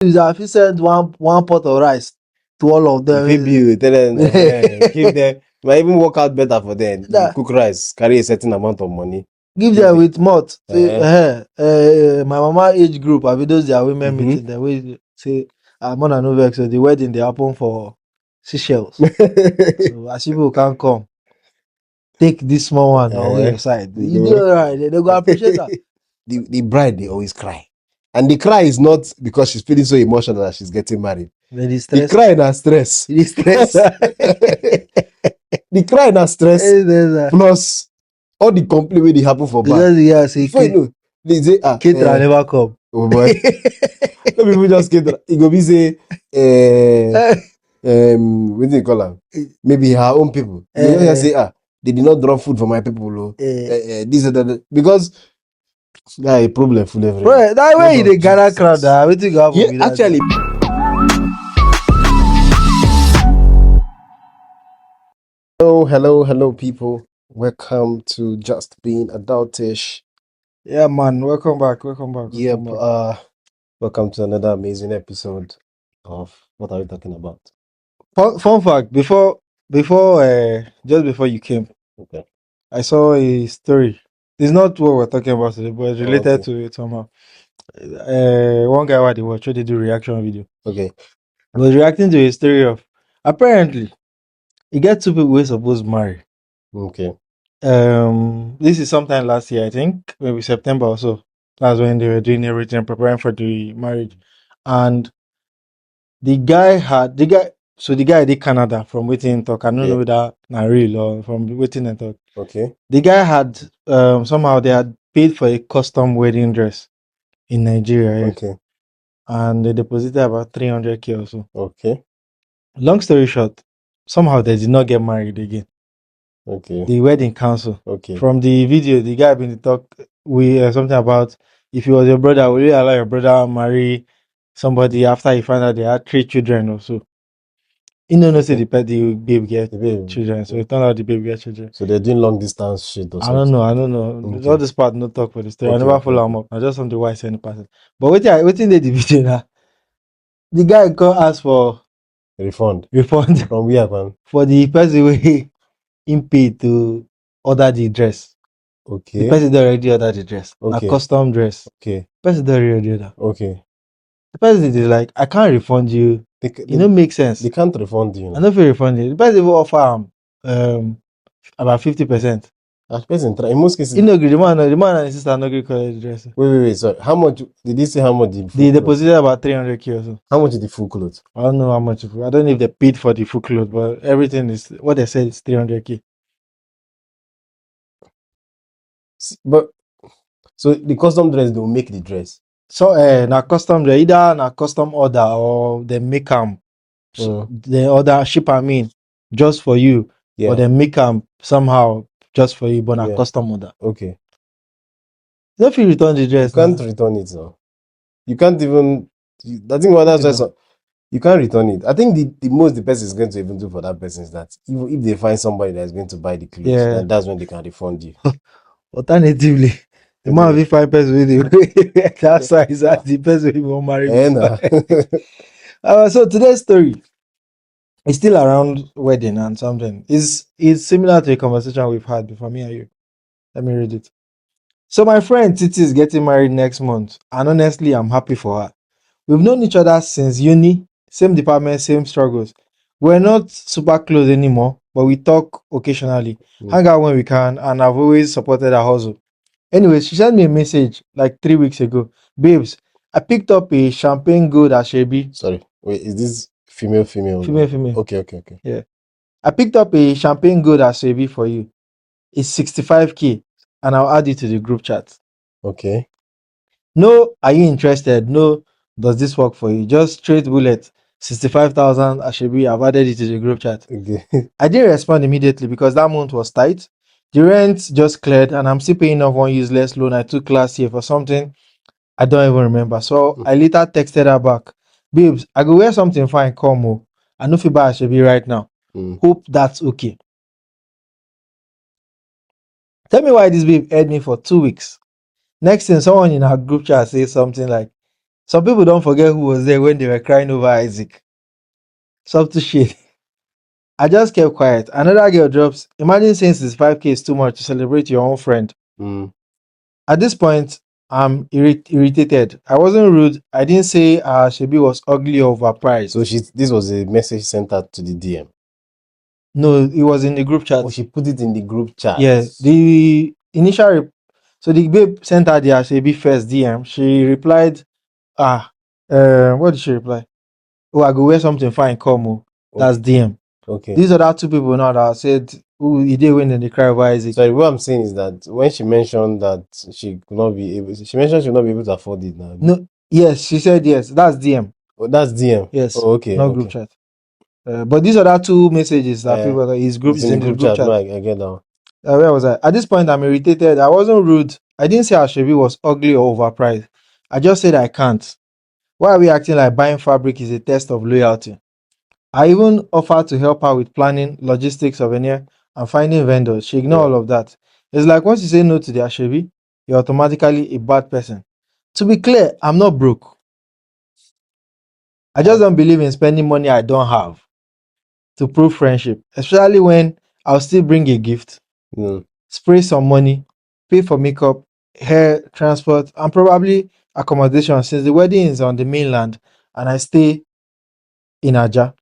If you send one pot of rice to all of them, If you tell them, give them, might even work out better for them. You cook rice, carry a certain amount of money. give them with malt. My mama age group, I those their women meeting. They will say, "I'm on no vex." So the wedding they happen for Seychelles. So as people can't come, take this small one on your side. You do alright. They go appreciate that. The bride, they always cry. And the cry is not because she's feeling so emotional that she's getting married. The cry na stress. The stress. The cry na stress. Plus all the complaint wey dey happen for back. Before you know, they say, caterer never come. Oh boy. No people just caterer. It go be say, what do you call am? Maybe her own people. You know, say, they did not drop food for my people. This and that. Because a problem full everywhere. Right, that way you dey gather crowd. Wetin go happen? Yeah, actually. Hello, people. Welcome to Just Being Adultish. Yeah, man. Welcome back. Yeah, welcome to another amazing episode of what are we talking about? Fun fact: before just before you came, okay, I saw a story. It's not what we're talking about today, but it's related to it somehow. One guy while they watch, they do reaction video. Okay, he was reacting to a story of apparently he get two people who supposed to marry. Okay. This is sometime last year, I think, maybe September or so. That's when they were doing everything, preparing for the marriage. And the guy did Canada from waiting talk. I don't know whether not real or from waiting and talk. Okay. The guy had somehow they had paid for a custom wedding dress in Nigeria. Okay. And they deposited about 300K or so. Okay. Long story short, somehow they did not get married again. Okay. The wedding council. Okay. From the video, the guy been talk something about if he was your brother, will you allow your brother marry somebody after he found out they had 3 children or so? He don't say the baby get children, so it turned out the baby get children. So they're doing long distance shit or something. I don't know. Okay. All this part no talk for the story. I never follow him up. I just want to watch any person. But waiting the video now. The guy go ask for refund from where, man? For the person who he paid to order the dress. Okay. The person already ordered the dress. Okay. A custom dress. Okay. The person already ordered that. Okay. The person is like, I can't refund you. It don't make sense. They can't refund you. I don't feel refund you. The person will offer about 50%. In most cases, the man and his sister no agree collect the dress. Wait, sorry. How much did they say? How much they deposited about 300K or so. How much is the full clothes? I don't know how much. I don't know if they paid for the full clothes, but everything is what they said is 300K. But so the custom dress they will make the dress. So na custom dress, either na custom order or they make them. They order ship just for you. Yeah. Or they make them somehow just for you, but na custom order. Okay. If you return the dress, you can't return it now. You can't even. I think that's why you can't return it. I think the most the person is going to even do for that person is that if they find somebody that's going to buy the clothes, then that's when they can refund you. Alternatively, the man will find person with the that size as the person will marry. So today's story is still around wedding and something. It's similar to a conversation we've had before, me and you. Let me read it. So my friend Titi is getting married next month, and honestly, I'm happy for her. We've known each other since uni, same department, same struggles. We're not super close anymore, but we talk occasionally, hang out when we can, and I've always supported her hustle. Anyways, she sent me a message like 3 weeks ago. Babes, I picked up a champagne gold Asoebi. Sorry, wait, is this female? Female. Okay. Yeah. I picked up a champagne gold Asoebi for you. It's 65K, and I'll add it to the group chat. Okay. No, are you interested? No, does this work for you? Just straight bullet, 65,000 Asoebi. I've added it to the group chat. Okay. I didn't respond immediately because that month was tight. The rent just cleared, and I'm still paying off one useless loan I took last year for something I don't even remember. So I later texted her back, babes, I go wear something fine, come on. I know feel bad Asoebi right now. Hope that's okay. Tell me why this babe held me for 2 weeks. Next thing, someone in our group chat says something like, Some people don't forget who was there when they were crying over Isaac. Subtle shit. I just kept quiet. Another girl drops. Imagine saying 65K is too much to celebrate your own friend. Mm. At this point, I'm irritated. I wasn't rude. I didn't say Shebi was ugly or overpriced. So this was a message sent out to the DM. No, it was in the group chat. Oh, she put it in the group chat. Yeah, the initial. So the babe sent her the Asoebi first DM. She replied, what did she reply? Oh, I go wear something fine, come. Oh. That's DM. Okay. These are two people now that said, "Oh, he did win in the cry over Isaac." Sorry, what I'm saying is that when she mentioned that she could not be able, she mentioned she would not be able to afford it now. No, yes, she said yes. That's DM. Oh, that's DM. Yes. Oh, okay. Not group chat. But these are two messages that people his group is in the group chat. No, I get that. Where was I? At this point, I'm irritated. I wasn't rude. I didn't say Asoebi was ugly or overpriced. I just said I can't. Why are we acting like buying fabric is a test of loyalty? I even offered to help her with planning, logistics, souvenir, and finding vendors. She ignored all of that. It's like once you say no to the Asoebi, you're automatically a bad person. To be clear, I'm not broke. I just don't believe in spending money I don't have to prove friendship, especially when I'll still bring a gift, spray some money, pay for makeup, hair, transport, and probably accommodation since the wedding is on the mainland and I stay in Aja.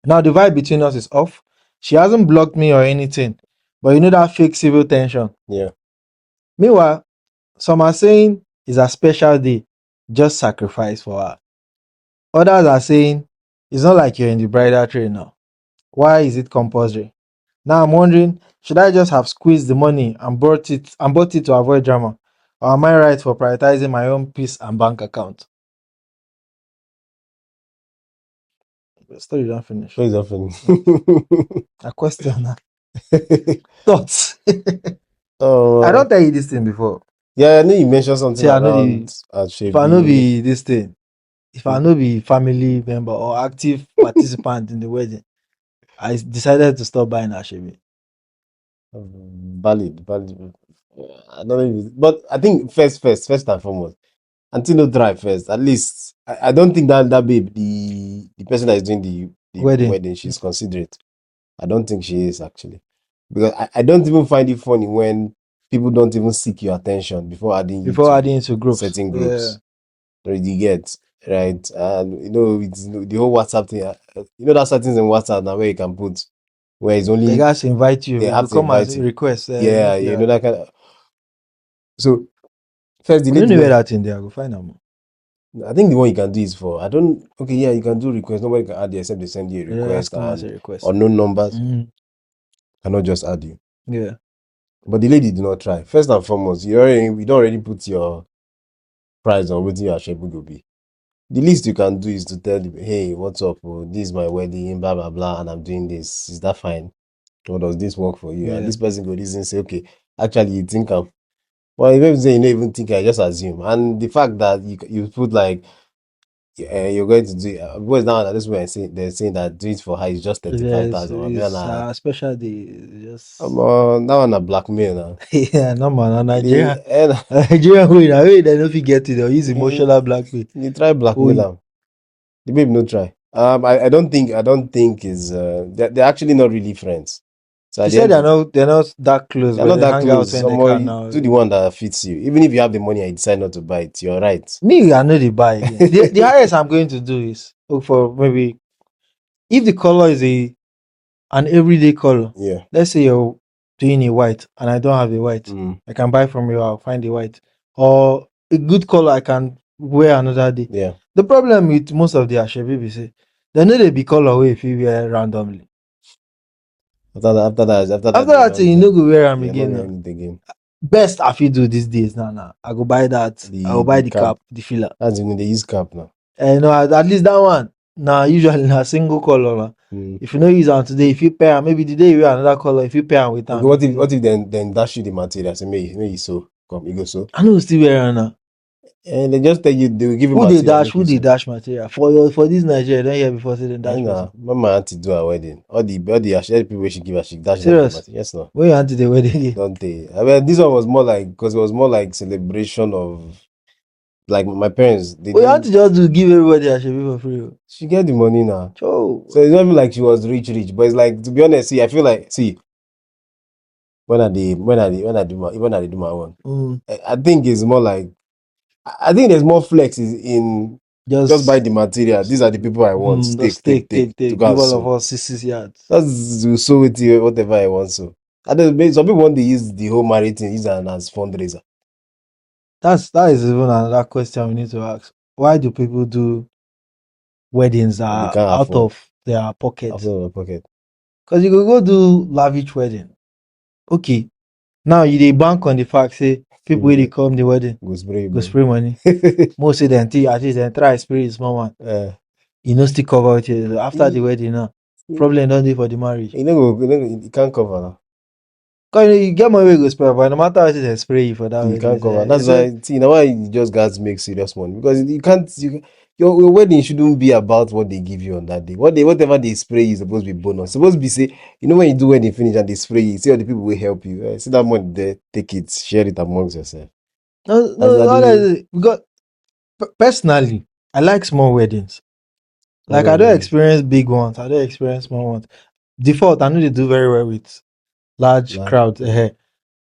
Now the vibe between us is off. She hasn't blocked me or anything, but you know that fake civil tension. Yeah. Meanwhile, some are saying it's a special day, just sacrifice for her. Others are saying it's not like you're in the bridal train now. Why is it compulsory? Now I'm wondering, should I just have squeezed the money and bought it to avoid drama? Or am I right for prioritizing my own peace and bank account? The story don't finish. Story don't finish. A question. Thoughts. Oh, I don't tell you this thing before. Yeah, I know you mentioned something See, around if I know be this thing, if I know be family member or active participant in the wedding, I decided to stop buying Asoebi. Valid. I don't know, but I think first and foremost, until no drive first. At least I don't think that babe, the person that is doing the wedding, she's considerate. I don't think she is actually, because I don't even find it funny when people don't even seek your attention before adding into groups, certain groups. Yeah. You get right, and you know it's the whole WhatsApp thing. You know that settings in WhatsApp now where you can put where it's only they guys invite you. They have to come invite as you. request. Yeah, you know that kind of. So first, the lady. You know where that in there? Go find them. I think the one you can do is for okay, yeah, you can do request. Nobody can add you except they send you a request, or no numbers. Cannot just add you. Yeah. But the lady did not try. First and foremost, you don't already put your price on what your Asoebi will be. The least you can do is to tell them, hey, what's up? Oh, this is my wedding, blah blah blah, and I'm doing this. Is that fine? Or does this work for you? Yeah. And this person go listen and say, okay, actually you think I'm. Well, if you say you don't even think, I just assume. And the fact that you put like you're going to do because now at this point they're saying that do it for her is just 35,000. It's a special day. Just that one a blackmail now. Yeah, no man, Nigerian way they don't forget it. They'll use emotional blackmail. You try blackmail am. The babe no try. I don't think is they're actually not really friends. So she said they're not that close. They're not that close. Somebody do the one that fits you. Even if you have the money and you decide not to buy it, you're right. Me, I know they buy again. the highest I'm going to do is look for maybe if the color is an everyday color. Yeah. Let's say you're doing a white and I don't have a white. I can buy from you. I'll find a white or a good color I can wear another day. Yeah. The problem with most of the Asoebi say they know they be colorway if you wear randomly. After that, you know go wear them again. Best I feel do these days now. I go buy that. I go buy the cap, the filler. That's when they use cap now. No, at least that one. Now usually na single color. If you know use on today, if you pair maybe the day you wear another color, if you pair with them. Okay, what if then dash you the material? Say may you so come, you go so. I know still wear now. And they just tell you they will give you who material. Who they dash material for this Nigeria? Don't hear before say they dash material. My auntie do her wedding. All the people she give her, she dash serious. Yes, no. When your auntie the wedding? Don't they? I mean, this one was more like because it was more like celebration of like my parents, they We want didn't. to just do give everybody Asoebi for free. She get the money now. Oh. So it's not even like she was rich, but it's like, to be honest, see, I feel like, see, when I do my own, I think it's more like, I think there's more flex in just buy the material. These are the people I want. Just Take take. to go Give and all of sew. us 6 yards. That's to sew with you, whatever I want. So, and then some people want to use the whole marriage thing, use it as fundraiser. That is even another question we need to ask. Why do people do weddings that They are can't out afford. of their pocket? Out of my pocket. Because you could go do lavish wedding. Okay. Now you dey bank on the fact say people wey dey come the wedding Go spray money. Most say dem at least dem try spray the small one. You no still cover with it after the wedding now. Problem don dey for the marriage. You can't cover now. Because you get money wey go spray, but no matter how they spray you for that You wedding. can't cover. That's why, see, now why you just guys make serious money, because you can't. Your wedding shouldn't be about what they give you on that day. Whatever they spray you is supposed to be bonus. It's supposed to be, say, when you do wedding finish and they spray you, see all the people will help you. See that money there, take it, share it amongst yourself. No, honestly, because personally, I like small weddings. Like I don't experience big ones. I don't experience small ones. Default, I know they do very well with large crowds.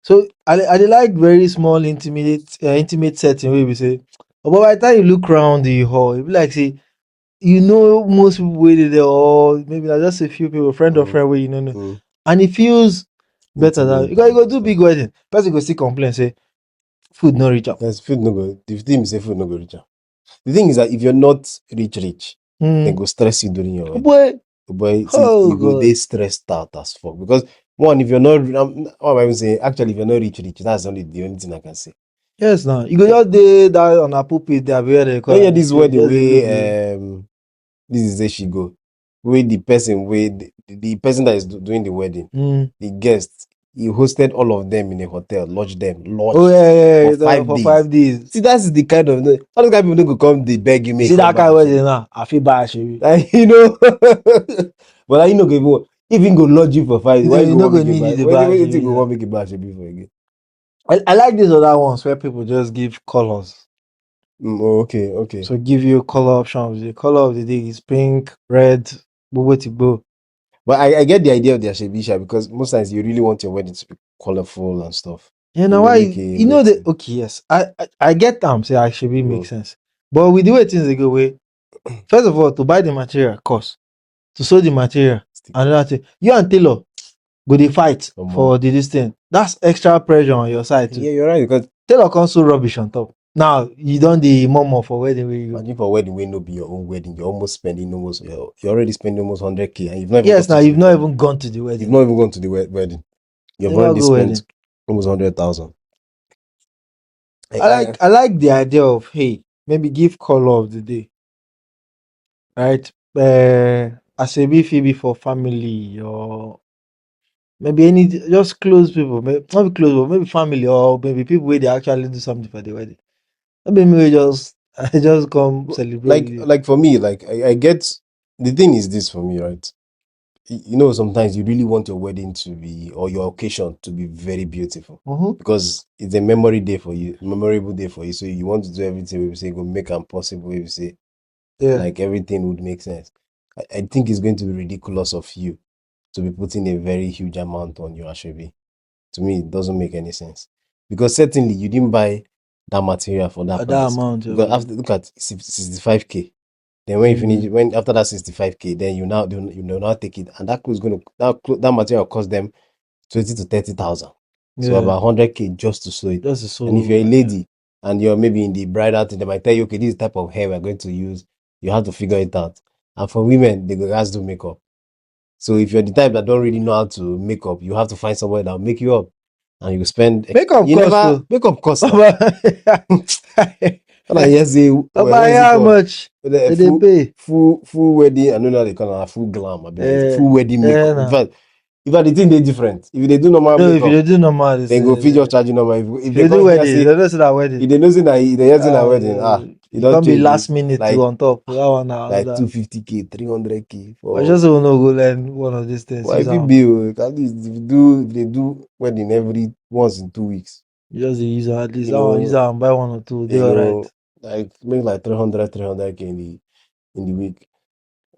So I dey like very small, intimate setting where we say, but by the time you look around the hall, it be like, say, most people waited there, or maybe like just a few people, friend or friend where you know, and it feels better than because you go do big wedding. Person go still complain, say food no reach up. Yes, food no go. The thing is, say food no go reach up. The thing is that if you're not rich, they go stress you during your wedding. But see, you go they stressed out as fuck, because one, if you're not, what am I even saying? Actually, if you're not rich, that's the only thing I can say. Yes, now you go just dey that on a pulpit there where they call. Yeah, this wedding way this is where she go. Where the person the person that is doing the wedding, the guest, he hosted all of them in a hotel, lodged them, for 5 days. See, that's the kind of all the kind of people don't go come, they beg you make. See that kind of wedding now, I feel bad, Asoebi. But I go even go lodge you for 5 days. Why you no go need you to buy? Why you go want make it buy Asoebi for again? I like these other ones where people just give colors. Okay. So give you color options. The color of the day is pink, red, bobo. But I get the idea of the Asoebi, because most times you really want your wedding to be colorful and stuff. Yeah, now why okay, yes. I get them, say Asoebi makes sense. But with the way things they go away, first of all, to buy the material cost, to sew the material, another thing. You and Taylor go dey fight for this thing. That's extra pressure on your side too. Yeah, you're right, because Taylor comes so rubbish on top. Now you don't the murmur for wedding where you go. Imagine for wedding, will not be your own wedding. You're almost spending you're already spending almost 100K, and you've not you've not even gone to the wedding. You've not even gone to the wedding. You've already spent almost 100,000. I like the idea of, hey, maybe give color of the day, right? Asoebi Phoebe for family, or maybe just close people, maybe not be close, but maybe family, or maybe people where they actually do something for the wedding. Maybe me I just come celebrate. Like for me, I get, the thing is this for me, right? Sometimes you really want your wedding to be, or your occasion to be very beautiful, because it's a memorable day for you. So you want to do everything we say go make them possible. We say, like everything would make sense. I think it's going to be ridiculous of you to be putting a very huge amount on your Asoebi. To me, it doesn't make any sense, because certainly you didn't buy that material for that price. Amount. Because after, look at 65K. Then when you finish, after that 65K, then you now take it, and that material cost them 20 to 30,000. So about 100K just to sew it. And if you're a lady and you're maybe in the bridal thing, they might tell you, okay, this is the type of hair we're going to use. You have to figure it out. And for women, they go guys do makeup. So if you're the type that don't really know how to make up, you have to find somebody that will make you up, and you spend makeup cost. How much they pay? Full wedding, I don't know how they call it, full glam, full wedding makeup. In fact, the thing they different. If they do normal makeup, if they do normal, then go feed your charge normal. If they do wedding, they don't say that wedding. If they know say that wedding, it don't be last minute like, on top. That one like 250K, 300K. I just want to go learn one of these things. Why be at least if they do wedding every once in 2 weeks. You just use at least use and buy one or two. They alright. like make like 300k in the week.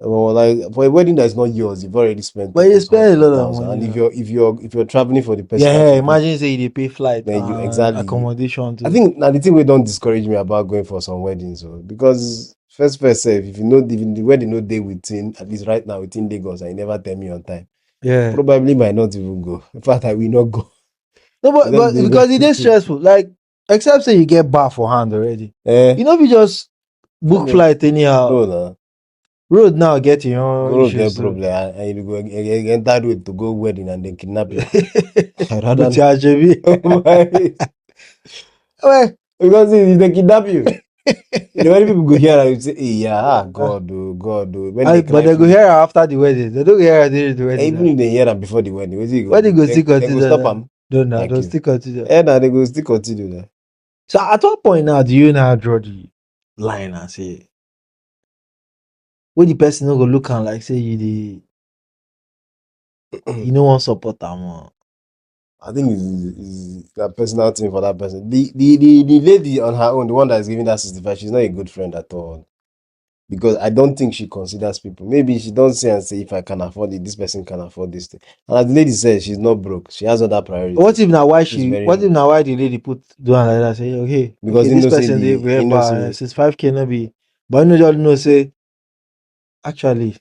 Well, like for a wedding that is not yours, you've already spent But you almost spend a lot of 150,000. money And now. if you're traveling for the person that Yeah, you book, imagine say they pay flight then you and exactly. accommodation I too. think now the thing we don't discourage me about going for some weddings, so because first self, if you know if the wedding no day within at least right now within Lagos and you never tell me on time, Yeah. probably might not even go. In fact, I will not go. No, I but just because it is stressful. Like, except say you get bar for hand already. eh, You know, if you just I book mean, flight anyhow, no, no. road now get your own Go get issues. So. problem and you go enter road to go wedding and then kidnap you. I rather With your Asoebi. Well, because if they kidnap you, you know, many people go here and you say, hey, yeah, God, oh, God, oh. When they but climb they go finish, hear her after the wedding. They don't hear her during the wedding. even if they hear them before the wedding, what you go When they do? go still They go continue stop that. them. No, no, Thank don't you. still continue. And they go still continue that. So at what point now do you now draw the line and say, when the person no go look and like say you no want support them? I think it's a personal thing for that person. The lady on her own, the one that is giving that 65, she's not a good friend at all. Because I don't think she considers people. Maybe she don't say and say if I can afford it, this person can afford this thing. And as the lady says, she's not broke. She has other priorities. What if now why She's very what if now why the lady put do like that? Say, okay, because this person they he knows by since 5K no be, but you just know say actually,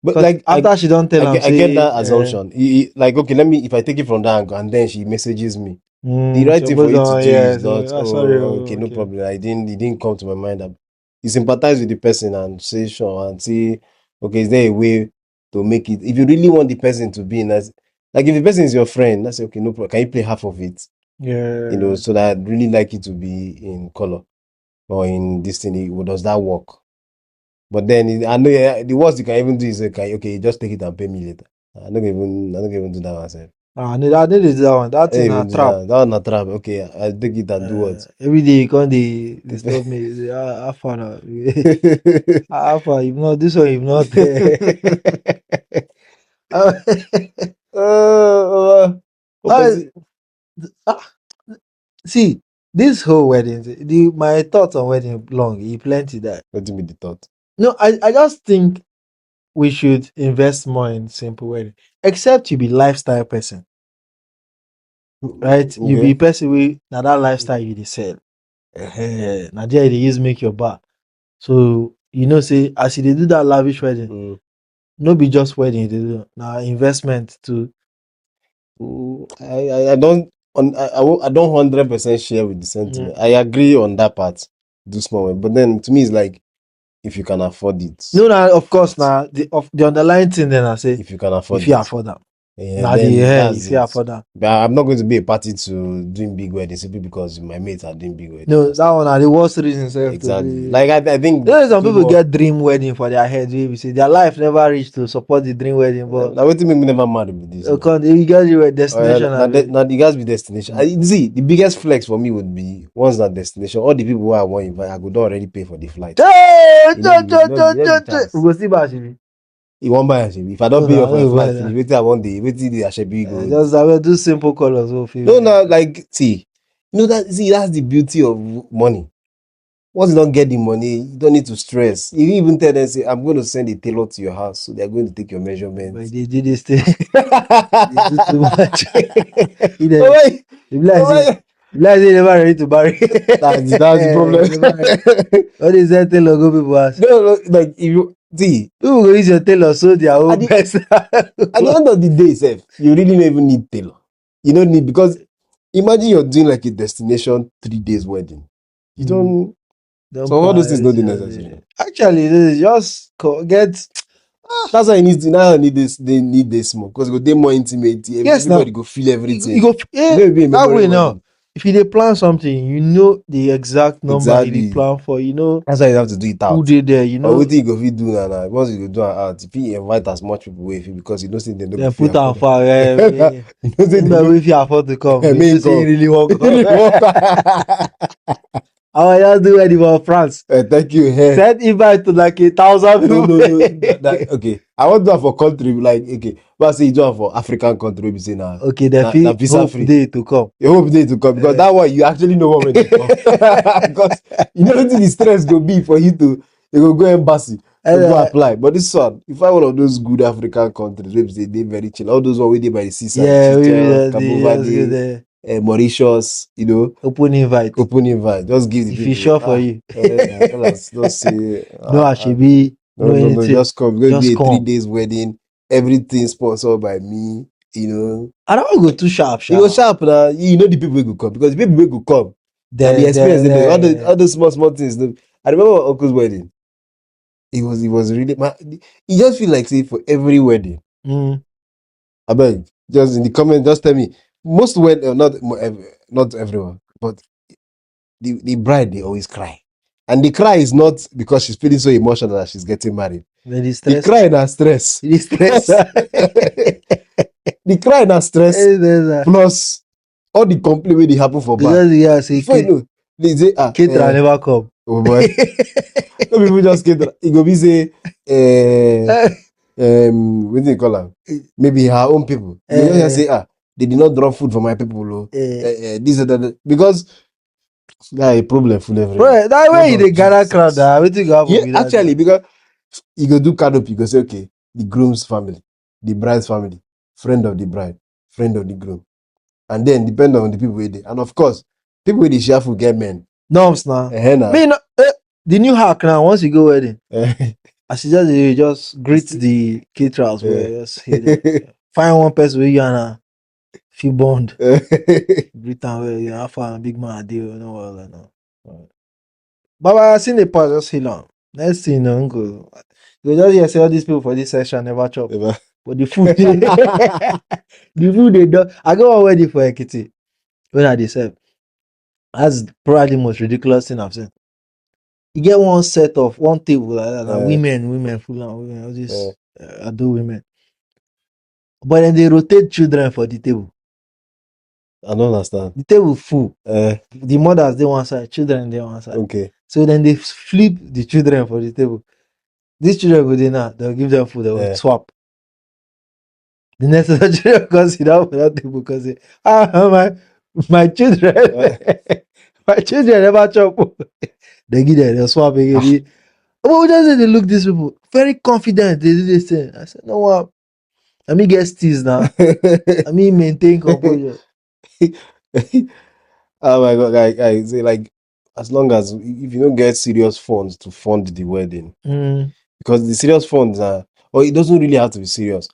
but because like after she don't tell him I get say, that assumption. Like okay, let me if I take it from that angle and then she messages me. The right thing for suppose you to do yeah, is so, not sorry, okay, no okay, problem. It didn't come to my mind that you sympathize with the person and say sure and see okay, is there a way to make it if you really want the person to be in as like if the person is your friend, that's okay, no problem. Can you play half of it? yeah, You know, so that I'd really like it to be in color or in this thing. Does that work? But then I know the worst you can even do is okay, just take it and pay me later. I don't even do that myself. I need that one. That I don't thing a even do trap. that. That one a trap. Okay, I take it and do what? Every day you come they disturb me. Say, how far now? How far? If not this one, if not Hope Ah, see, this whole wedding, my thoughts on wedding long, e plenty that. What do you mean the thought? No, I just think we should invest more in simple wedding. Except you be lifestyle person, right? You be Okay. person wey na that lifestyle you dey sell. Na there you dey use make your bar. So you know say as you dey do that lavish wedding, no be just wedding you dey do, na investment too. I don't I don't 100% share with the sentiment. I agree on that part. Do small one. But then to me it's like if you can afford it. No, of course, now the underlying thing then I say If you can afford if you it. afford them. Yeah, Now then that's if you it. afford them. But I'm not going to be a party to doing big weddings simply because my mates are doing big weddings. No, that one are the worst reason sef to Exactly. do. Like I think You know, some people get dream wedding for their head. We say their life never reached to support the dream wedding, but now waiting make me never marry with this. you get your destination. Now the guys be destination. See, the biggest flex for me would be once that destination, all the people who I want invite, I could already pay for the flight. Hey, You know the we go see Bashibi. You won't buy Asoebi. If I don't pay you for a flight, finish. Wait till I want the Asoebi go. Just I will do simple colors. No, like see, you know that's the beauty of money. Once you don't get the money, you don't need to stress. You even tell them, say, I'm going to send a tailor to your house, so they're going to take your measurements. But they did this thing. They do too much. They never ready to marry. That's the problem. What is that tailor go people ask? No, like if you see, people go use your tailor so their own best. At the end of the day, Seth, you really don't even need tailor. You don't need because imagine you're doing like a destination 3 days wedding. You don't so all those things don't be necessary. Actually, this is just get. That's why now I need this. They need this more because they more intimate. Yes, everybody go feel everything. You go that way now. If you plan something, you know the exact number you plan for. You know that's why you have to do it out. Who did there? You know what thing you go do now? Once you go do it out, if you invite as much people with you because you don't see them. Then put on fire. If you afford to come, you say you really want to. I just do it for France. Thank you. Send invite to like 1,000 people. No. Okay. I want to do it for country like okay, but I say you do it for African country. We say now. Okay, they na feel visa hope free. day to come. You hope day to come because that one you actually know when to come. Because you know the stress go be for you to go embassy to go apply. But this one, if I one of those good African countries, maybe they very chill. All those one where they by the seaside, Yeah, Chichen, maybe Cabo Verde, Mauritius, you know, open invite. Just give the If people. it's sure for you. Tell us, don't say No, Asoebi, no no, anything. just come. It's going to be Just a come. 3 days wedding. Everything sponsored by me. You know, I don't go too sharp. you go sharp now. You know the people will go come because the people will go come. They'll be experienced. All those small things. I remember my uncle's wedding. It was really. You just feel like say for every wedding. I beg, just in the comment, just tell me. Most wedding, not everyone, but the bride they always cry, and the cry is not because she's feeling so emotional that she's getting married. The cry na stress. The stress. The cry na stress plus all the complaint wey dey happen for back. Before you know, they say caterer never come. Oh boy, no people just caterer. E go be say wetin you call am? Maybe her own people. You know, say they did not drop food for my people. This that because a problem full everywhere. That way they gather crowd. Wetin go happen? Yeah, actually, because you go do canopy, you go say okay, the groom's family, the bride's family, friend of the bride, friend of the groom, and then depend on the people with it. And of course, people with the share food get men. Norms now. The new hack now. Once you go wedding, I suggest you just greet the caterers. Just find one person with you and feel bond. Greet them where you have a big man deal. No, but I seen the part just heal on. Next thing you go. You just hear say all these people for this session never chop. But the food, the food they do. I go on wedding for Ekiti when I serve. That's probably the most ridiculous thing I've seen. You get one table like that, women, full on women, all these adult women. But then they rotate children for the table. I don't understand. The table full. The mothers they one side, children they one side. Okay. So then they flip the children for the table. These children go there now, they'll give them food, they will swap. The next children come sit down for that table because my children, my children never chop. They give them, they'll swap again. But we just say they look these people very confident. They do this thing. I said, no what? Let me get steez now. Let me maintain composure. Oh my god, I say like as long as if you don't get serious funds to fund the wedding, because the serious funds are, or it doesn't really have to be serious,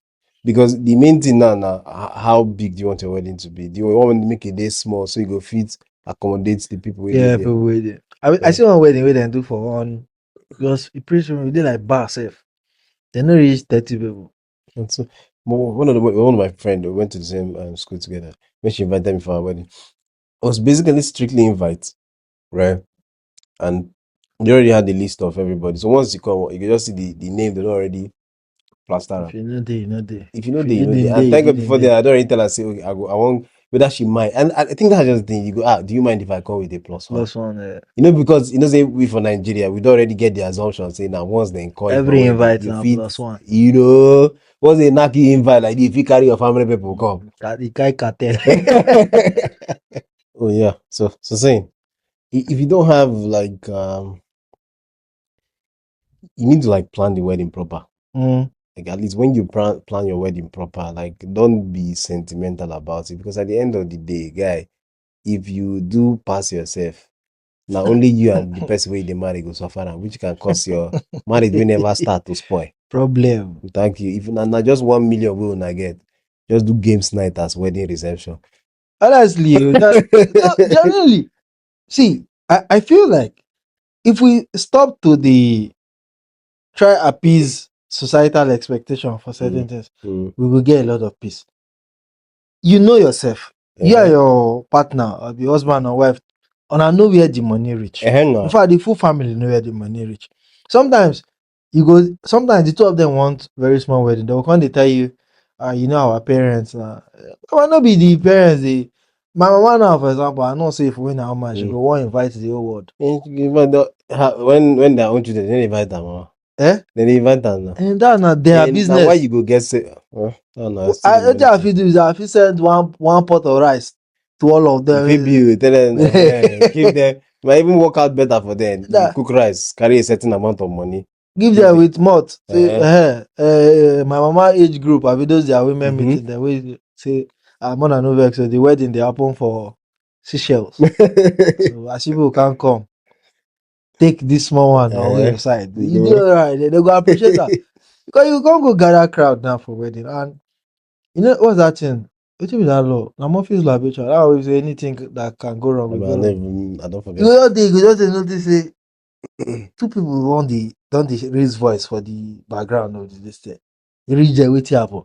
because the main thing now how big do you want your wedding to be? Do you want to make a day small so you go fit accommodate the people? People waiting. I see one wedding where they do for one because it pretty sure they like bar safe. They not reach 30 people. And so one of my friends went to the same school together. When she invited me for her wedding, it was basically strictly invite, right? And they already had the list of everybody. So once you come, you can just see the name. They already plaster. If you know they, you know they. If you know they, you know they. And thank God before they, I don't already tell her say, okay, I want whether she mind. And I think that's just the thing. You go, do you mind if I come with a plus one? You know, because you know, say we for Nigeria, we don't already get the assumption saying now once they call every invite now plus one. You know, once they knock you invite like if you carry your family people come. The guy cartel. Oh yeah. So saying if you don't have like you need to like plan the wedding proper. Like at least when you plan your wedding proper, like don't be sentimental about it, because at the end of the day, guy, if you do pass yourself, now only you and the person where they marry go suffer, which can cause your marriage will never start to spoil. Problem. Thank you. If not just 1 million we will not get, just do games night as wedding reception. Honestly, generally, see, I feel like if we stop to try appease societal expectation for certain things, we will get a lot of peace. You know yourself. You and your partner or the husband or wife, and I know where the money reach. In fact, the full family know where the money reach. Sometimes the two of them want very small wedding. They will come, they tell you, you know our parents. It might not be the parents. My mama now, for example, I know say if we win how much, she go want invite the whole world. When they want you, they invite them. Eh? Then they invite am now. And that's not their And business. now why you go get say? Oh, no, What I fit do is I fit send one pot of rice to all of them. If you tell them, give them, might even work out better for them. You That- cook rice, carry a certain amount of money. Give them with malt. Say, Uh-huh. my mama age group, I be those their women Mhm. meeting. They will say, I'm on no vex. So the wedding they happen for Seychelles. So as people can come, take this small one on your side. You You go. do alright. They go appreciate that because you can't go gather crowd now for wedding. And you know what's that thing? What be that law? Now more feels like I always say anything that can go wrong I will mean, go wrong. I don't forget. You just notice say two people don't they raise voice for the background of this thing. You reach there with happen.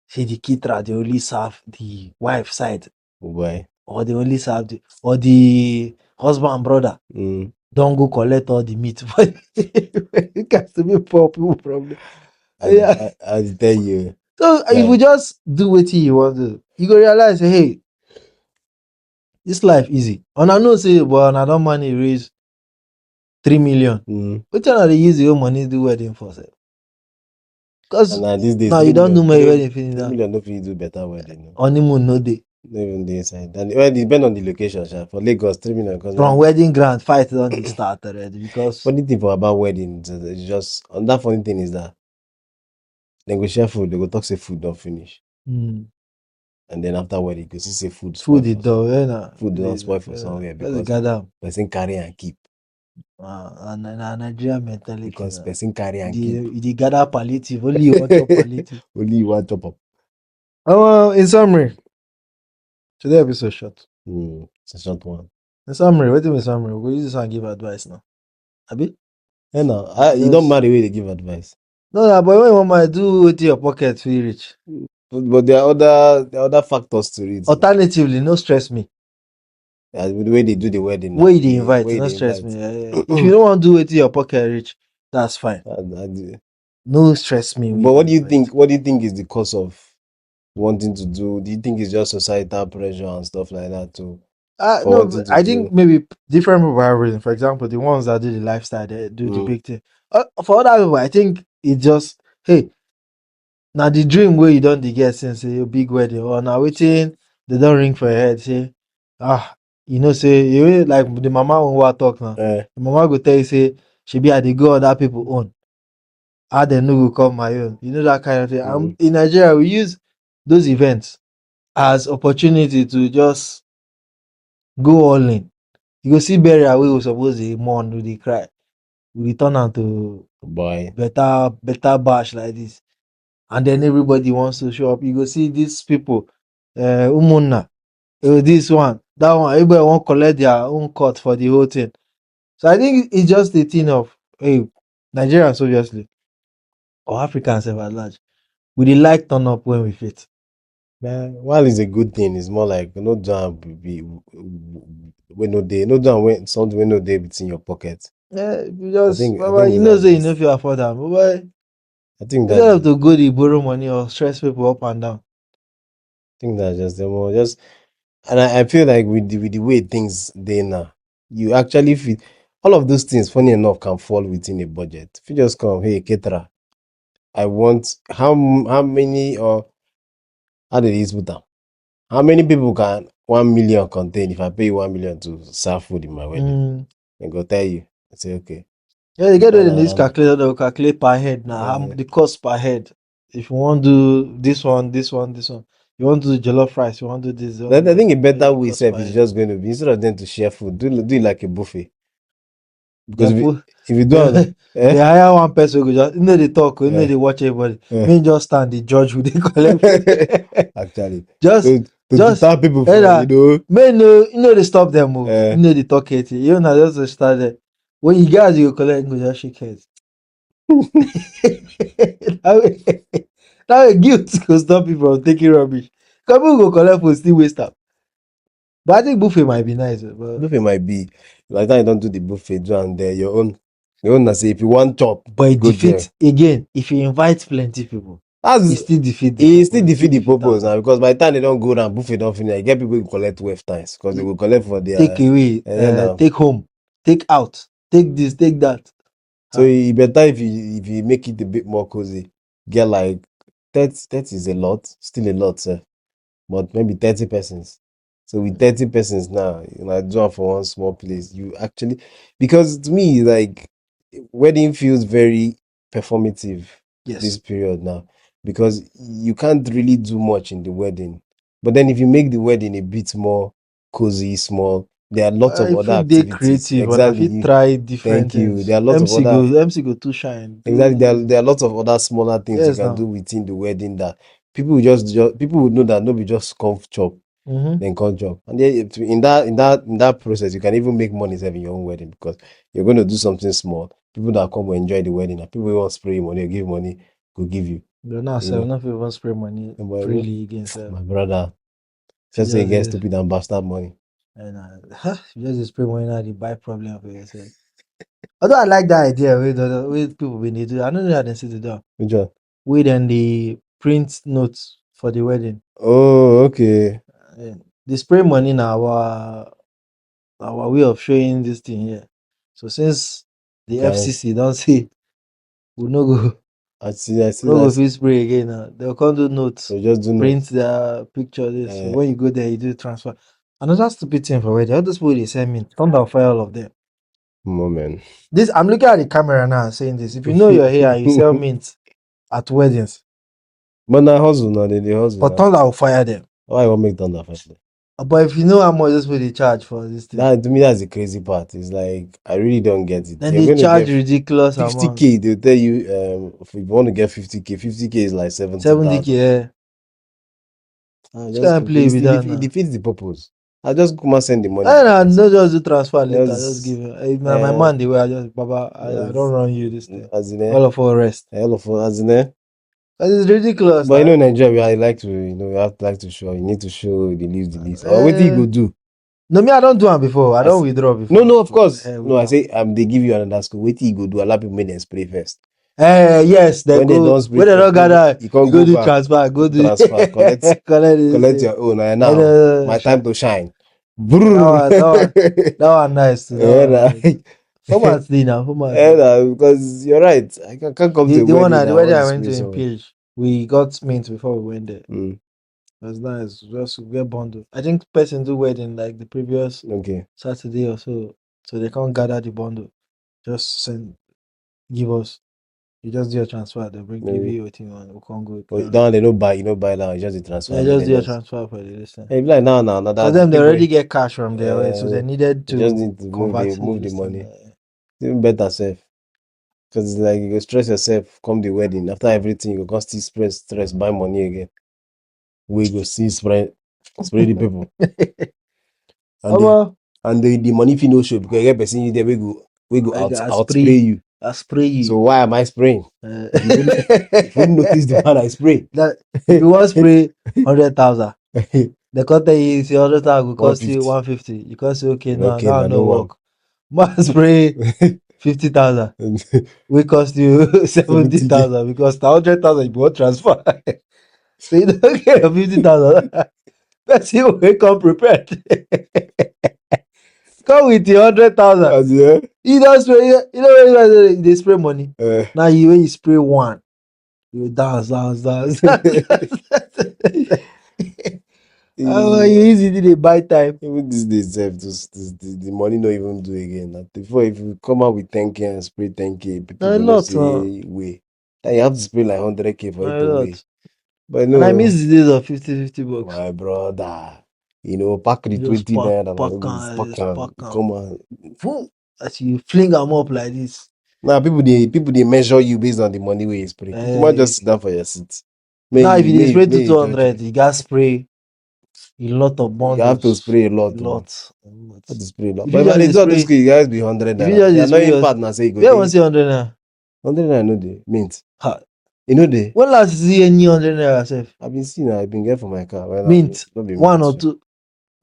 Say the kitra they only serve the wife side, Boy. or they only serve the husband and brother. Mm. Don't go collect all the meat. But it has to be poor people problem. Yeah. I tell you. So if Yeah. you just do what you want to, you go realize, hey, this life easy. And I know say, but I don't money raise 3 million. Mm. Which one are they use your money do wedding for? Because And these days, now 3 you don't do million, my 3, wedding finish 3 now. million no fit do better wedding. No. Honeymoon no day. Not even the inside. And well, it depends on the location. Sha. For Lagos, 3 million. Cause From wedding grand fight on the start already because funny thing for about weddings is just, and that funny thing is that they go share food, they go talk say food don't finish. And then after wedding, you go see say food spoil food is for done. food don't spoil for somewhere because gather person carry and keep. and Nigerian mentality. Because person carry and keep. The gather palliative, only you want your palliative. Only you want chop up. In summary, today episode short. It's a short one. In summary, what in summary? We'll use this and give advice now. Abi? Yeah, no, you don't marry where they give advice. No, but when you want to do with your pocket, we reach. But there are other factors to it. Alternatively, no stress me. The way they do the wedding. Where they invite, no stress me. If you don't want to do it in your pocket reach, that's fine. No stress me. But what do you think? What do you think is the cause of wanting to do? Do you think it's just societal pressure and stuff like that too? No, I think maybe different people have reason. For example, the ones that do the lifestyle, they do the big thing. For other people, I think it just hey, now the dream where you don't get since a big wedding or now waiting, they don't ring for your head. Say, say you like the mama when we talk now. The mama go tell you say she be at the go other people own. They no go come my own. You know that kind of thing. In Nigeria, we use those events as opportunity to just go all in. You go see burial wey we suppose dey mourn, we dey cry. We return am to better bash like this. And then everybody wants to show up. You go see these people, umunna, this one, that one, everybody wan collect their own cut for the whole thing. So I think it's just a thing of, hey, Nigerians obviously, or Africans sef at large, we dey like turn up when we fit. While it's a good thing, it's more like no jam when no day, no jam when something when no day between your pocket. Yeah, you just I think you know say you no fit afford am. But I think instead of to go dey borrow money or stress people up and down. I think that's just the more just, and I feel like with the way things dey now, you actually feel all of those things, funny enough, can fall within a budget. If you just come, hey, caterer, I want how many or how did he put am? How many people can 1 million contain if I pay you 1 million to serve food in my wedding? And go tell you. I say, okay. Yeah, you get this calculator that will calculate per head now, the cost per head. If you want to do this one, you want to do jollof rice, you want to do this. I think a better way is just going to be, instead of them to share food, do it like a buffet. Because if you do they hire one person who just they talk, they watch everybody. Me just stand the judge who they collect food. Actually, just tell people for, men they stop them move. They talk it. You know just start there. When you guys you collect, go just shake hands. that way guilt go stop people from taking rubbish. Because people go collect food still waste up. But I think buffet might be nice. But buffet might be like that. You don't do the buffet, do and there your own. Say if you want chop, but it defeats again. If you invite plenty people, it still defeat the purpose now. Because by the time they don't go down, buffet don't finish. You get people who collect 12 times because they will collect for their take away, take home, take out, take this, take that. So it better if you make it a bit more cozy. Get like 30 is a lot, still a lot, sir. But maybe 30 persons. So with 30 persons now, do it for one small place. You actually, because to me, like, wedding feels very performative this Yes. period now, because you can't really do much in the wedding. But then if you make the wedding a bit more cozy, small, there are lots of If other you dey activities. creative, and if you Exactly. try different Thank you. things, There are lots of other MC go too shine. exactly. There are lots of other smaller things you Yes, can now. do within the wedding that people will just people would know that nobody just come chop, Mm-hmm. then come chop. And then in that process, you can even make money in your own wedding, because you're going to do something small. People that come will enjoy the wedding, and people who want to spray you money, give money, will give you. They're not You selling, know, not even spray money And my, freely against them. my brother just say get stupid and bastard money. And you just spray money now, they buy problem for yourself. Although I like that idea with people we need to, I don't know how they sit it down. Which one? We then the print notes for the wedding. Oh, okay. The spray money now our way of showing this thing here. So since the Guys, FCC don't say we no go I see no go that. fit spray again now. They'll come do notes, So just do print their picture this. So Eh. when you go there, you do transfer. Another stupid thing for wedding, all those people they send me, thunder fire all of them. Moment. This I'm looking at the camera now saying this. If you know you're here and you sell mint at weddings, But now hustle now, they hustle but now. thunder will fire them. Why you want make thunder first? But if you know how much this people they charge for this thing, That to me, that's the crazy part. It's like I really don't get it. then You're they going to charge get ridiculous amount. 50K. They'll tell you if you want to get 50K, 50K is like 70,000. 70K, yeah. Just Can't play with that it now. defeats the purpose. I just come and send the money. No, just do transfer later. Just- Just give him. My man, the way I just Baba, I don't run you this thing. As in All of our rest. as in It's ridiculous. But now. in Nigeria, I like to, you have to like to show. You need to show the least. Or what do you go do? No, me, I don't do them before. I don't withdraw before. No, of course. No, I say they give you another school. What do you go do? A lot of people make them spray first. Yes, they When go. they don't spray, When they don't gather, you can't go go do back. transfer. Go do Transfer. Collect your own. And now, my time to shine. That one nice too. Format now. Because you're right. I can't come to a The one wedding. the wedding I went to spray in PH, we got mint before we went there. Mm. That's nice. Just get bundle. I think person do wedding like the previous Saturday or so they can't gather the bundle. Just give us. You just do a transfer. They bring give you everything on. We can't go. But they don't buy now. You just transfer. Yeah, just do a transfer for the listen. Hey, like now. For them, they already get cash from there, so they needed to just need to convert move the money. Even better self. Because it's like you go stress yourself come the wedding. After everything, you go still stress, buy money again. We go see spray the people. And the money if you no show because you get person you there we go out spray you. I spray you. So why am I spraying? If you notice the one I spray. That if you want spray 100,000, the content is 100,000 will cost you 150. You can say okay, no, no work. Man spray 50,000. We cost you 70,000 because 100,000 you want transfer. So you don't get 50,000. That's you wake up prepared. Come with the 100,000. You don't spray. You know when they spray money. Now when you spray one, you dance. You easy to buy time. Even these days, the money not even do again. Before, if you come out with 10K and spray 10K, people will say way. Then you have to spray like 100K for it to wait. But no, and I miss the days of 50 bucks. My brother, pack the 20 naira and come on. As you fling them up like this. Now people they measure you based on the money where you spray. You might just sit down for your seat. Now if you spray to 200, you got spray a lot of bundles. You have to spray a lot. You have to spray a lot. But if they do this, you guys be 100 naira. You are not in partner say you go. They want say 100 naira. 100 naira no dey mint. You know they. When last you see any 100 naira self? I've been seeing. I've been getting for my car. Mint. One or two.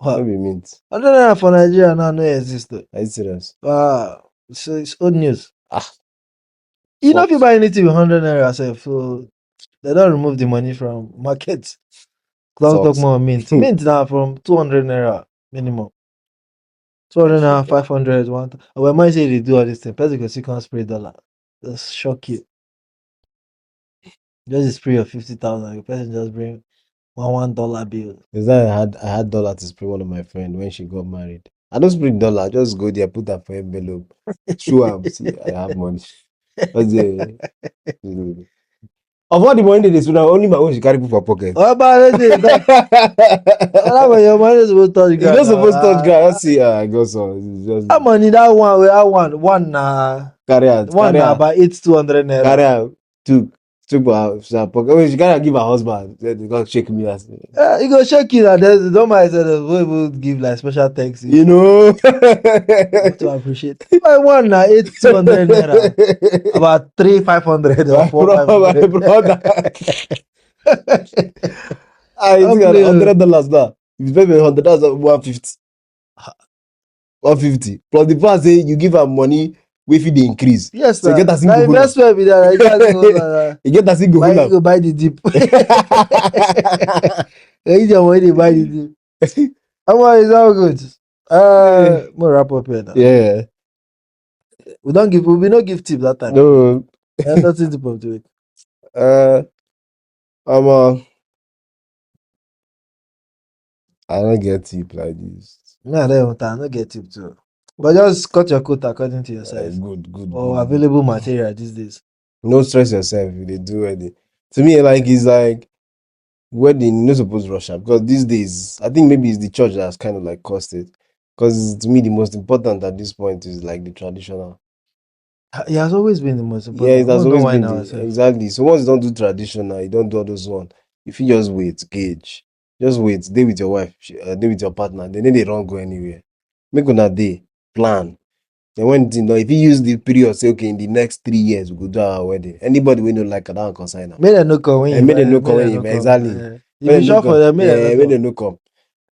Not be mint. 100 naira for Nigeria now no exist. Are you serious? So it's old news. You know if you buy anything with 100 naira self, so they don't remove the money from markets. Talk more mint. Mint now from 200 naira minimum. 200 naira, 500, 1. When I say they do all this thing, person can still can't spray dollar. just shock you. Just a spray of 50,000. The person just bring $1 bill. Is that I had dollar to spray one of my friend when she got married. I don't spray dollar, I just go there, put that for envelope, show am, see, I have money. That's the of all the money they spend, only my own she carry put for pocket. What about it? That when your money is supposed to touch You ground. not supposed to touch ground. Let's see, I go so. It's just That money, that one carry out, one about 8,200 naira. carry out, took for her pocket. When she carry give her husband, they go shake me as. You go shake it and then don't mind say they will give like special thanks. You know. To appreciate. My one 8,200 naira. About 3,500 or 4,500. My brother. I think $100 now. If you pay me $100, that's 150. 150. Plus the fact say you give her money, we feel the increase. Yes, so sir. You get a single investment with that. You get a single buy, go buy the dip. You your money buy the dip. How is that good? More wrap up here now. Yeah. We not give tip that time. No. Nothing to put to it. I don't get tip like this. Me, I don't get tip too. But just cut your coat according to your size. Good. Or available material these days. No stress yourself if they do wedding. To me, like it's like wedding, you're not supposed to rush up because these days, I think maybe it's the church that's kind of like caused it. Because to me, the most important at this point is like the traditional. It has always been the most important. Yeah, it has always been exactly. So once you don't do traditional, you don't do all those one. If you just wait, gauge. Just wait, stay with your wife, stay with your partner. Then they don't go anywhere. Make on that day, plan. Then when if you use the period, say okay, in the next 3 years we go do our wedding. Anybody we know like that consign. May they no come when may they no come when exactly. If you shop for them, may they no come.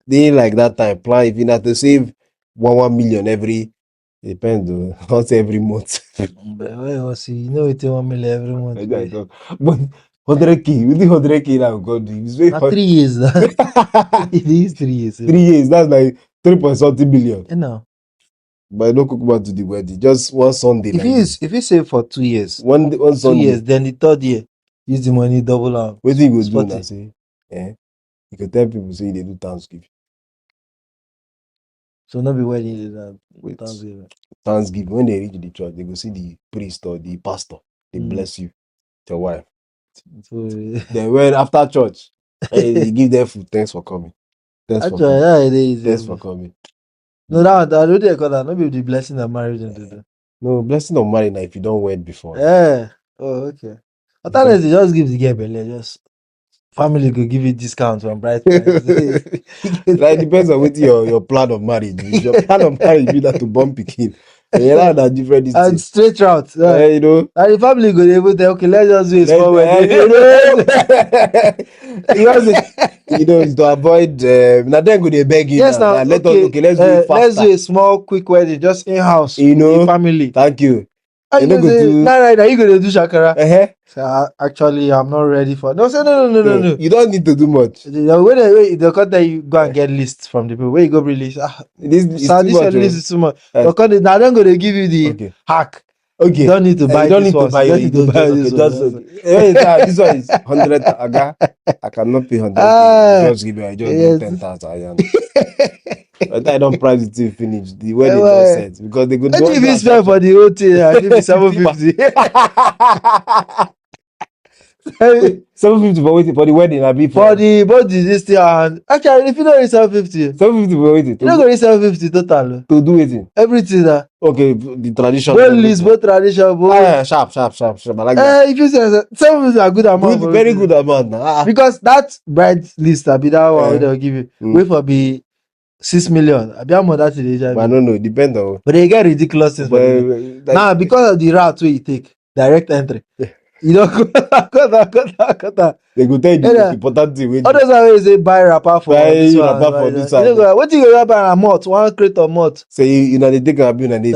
They like that time plan. If you have to save 1 million every. Depends though. Not every month. But well, see, you know it's 1 million every month. But 100K, we do 100K now. God, it's very not 3 years. It is 3 years. 3 years. That's like 3.something billion. No. But don't cook about to the wedding. Just one Sunday. If you save for 2 years, one Sunday. 2 years, then the third year, use the money double out. What do you go do now? Say, you can tell people say they do Thanksgiving. So not be wedding Thanksgiving. Thanksgiving. When they reach the church, they go see the priest or the pastor. They bless you, your wife. So, then when after church, they give them food. Thanks for coming. Thanks for coming. No, that I don't think that. Not be the blessing of marriage into that. No, blessing of marriage if you don't wed before. Yeah. Oh, okay. I thought they just give the girl belly. Just family could give you discounts on bride price. Like depends on what your plan of marriage. If your plan of marriage be that to born pikin, you know that different and straight route. You know. And the family go able to okay, let's just do a small wedding. You know, to avoid now then go they beg you. Yes, now let's do it faster. Let's do a small quick wedding, just in house. You know, family. Thank you. You go do now you gonna do shakara. So actually I'm not ready for no. No. You don't need to do much. The content you go and get lists from the people where you go release. This list is too much. Now I'm gonna give you the hack. Okay. You don't need to buy this one. You don't need to buy this one. This one is 100. I cannot pay 100. Just give me. I just 10,000. I don't price it till finish. The wedding is set because they go. What if you spend for the whole thing? I give you 750. 750 for waiting for the wedding. I be for the body this thing and actually if you don't reach 750. 750 for waiting. You don't go reach 750 total. To do waiting. Everything that. Okay, the tradition. Both list, both tradition, both. Sharp. I like that. If you say 750 a good amount. Very good amount now. Because that bride list I be that one they'll give you. Wait for be 6 million. I be how much that is. I don't know. Depend on. But they get ridiculous things. Now because of the route where you take direct entry. You don't go. They go tell you the important thing. Others always say buy wrapper for this one. You know, what you go buy a malt, 1 crate of malt. Say you know they take a bill and they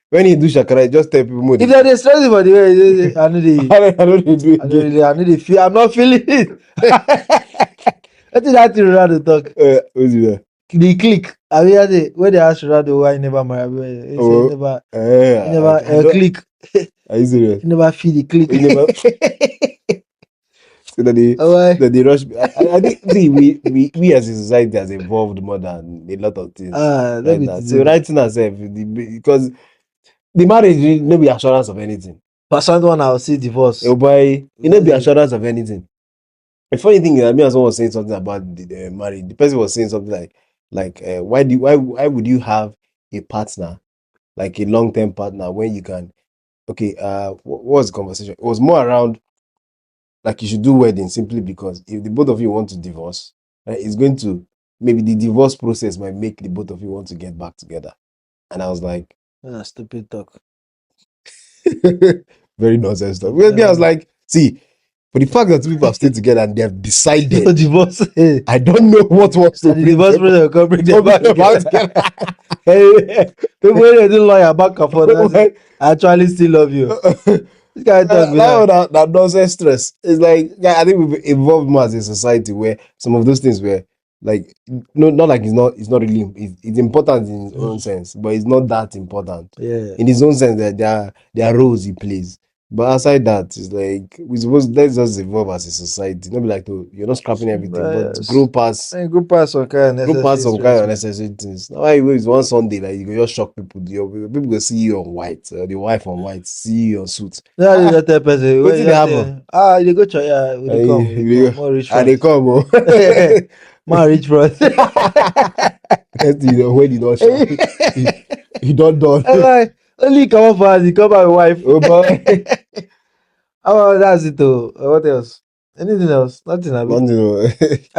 when you do shakara, just tell people more. If they're stressing for the way, I need the feel. I'm not feeling it. What is that thing Ronaldo talk? What's that? The click. I mean, when they ask Ronaldo why he never married, he say never click. Are you serious? You never feel the click. You never. So that they rush. I think see we as a society has evolved more than a lot of things right now. So writing herself because the marriage will not be assurance of anything. For someone I'll see divorce. Oh boy, it not be assurance of anything. The funny thing is, I mean, someone was saying something about the marriage. The person was saying something like why would you have a partner, like a long-term partner, when you can? Okay, what was the conversation? It was more around like you should do wedding simply because if the both of you want to divorce, right, it's going to maybe the divorce process might make the both of you want to get back together. And I was like, stupid talk. very nonsense stuff. I was like, see, for the fact that two people have stayed together and they have decided no divorce, I don't know what was to the divorce process will bring them back together. People when they do lawyer back and forth, I actually still love you. This guy that nonsense stress. It's like, yeah, I think we've evolved more as a society where some of those things were like, no, not like it's not really it's important in its own sense, but it's not that important. Yeah. In his own sense, that there are roles he plays. But outside that, it's like let's just evolve as a society. Not be like, oh, you're not scrapping everything, but grow past some kind of necessary things. Now why it's one Sunday, like you go just shock people. People go see you on white, the wife on white, see you on suit. Yeah, you tell person what did happen? They go to they come, more rich and they come, more rich front. When you don't shock, you don't done. Only come up for us, you come out with wife. Oh boy. Oh, that's it though. What else? Anything else? Nothing. I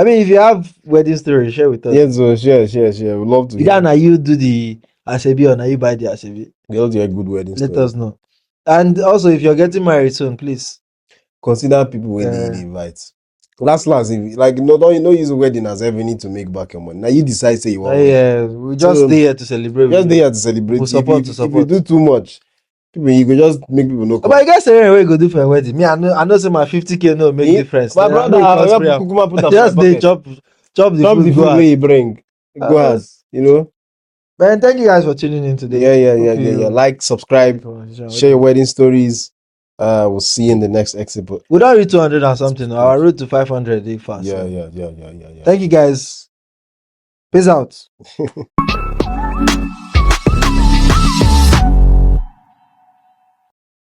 mean, if you have wedding story, share with us. Yes, so share. We'd love to. Either now you do the Asoebi or now you buy the Asoebi. They'll do a good wedding story. Let us know. And also, if you're getting married soon, please consider people when they invite. Last, if, like don't use a wedding as ever need to make back your money. Now you decide say you want. Yeah, we just stay here to celebrate. Just stay here to celebrate. We'll support. If you do too much, you could just make people know. But I guess anyway, go do for a wedding. Me, I know say my 50K no make difference. My brother, just they chop the food where you bring. Go ahead, Man, thank you guys for tuning in today. Yeah. Like, subscribe, share your wedding stories. We'll see you in the next episode. We don't reach 200 or something. Our road to 500 is fast. Yeah. Thank you guys. Peace out.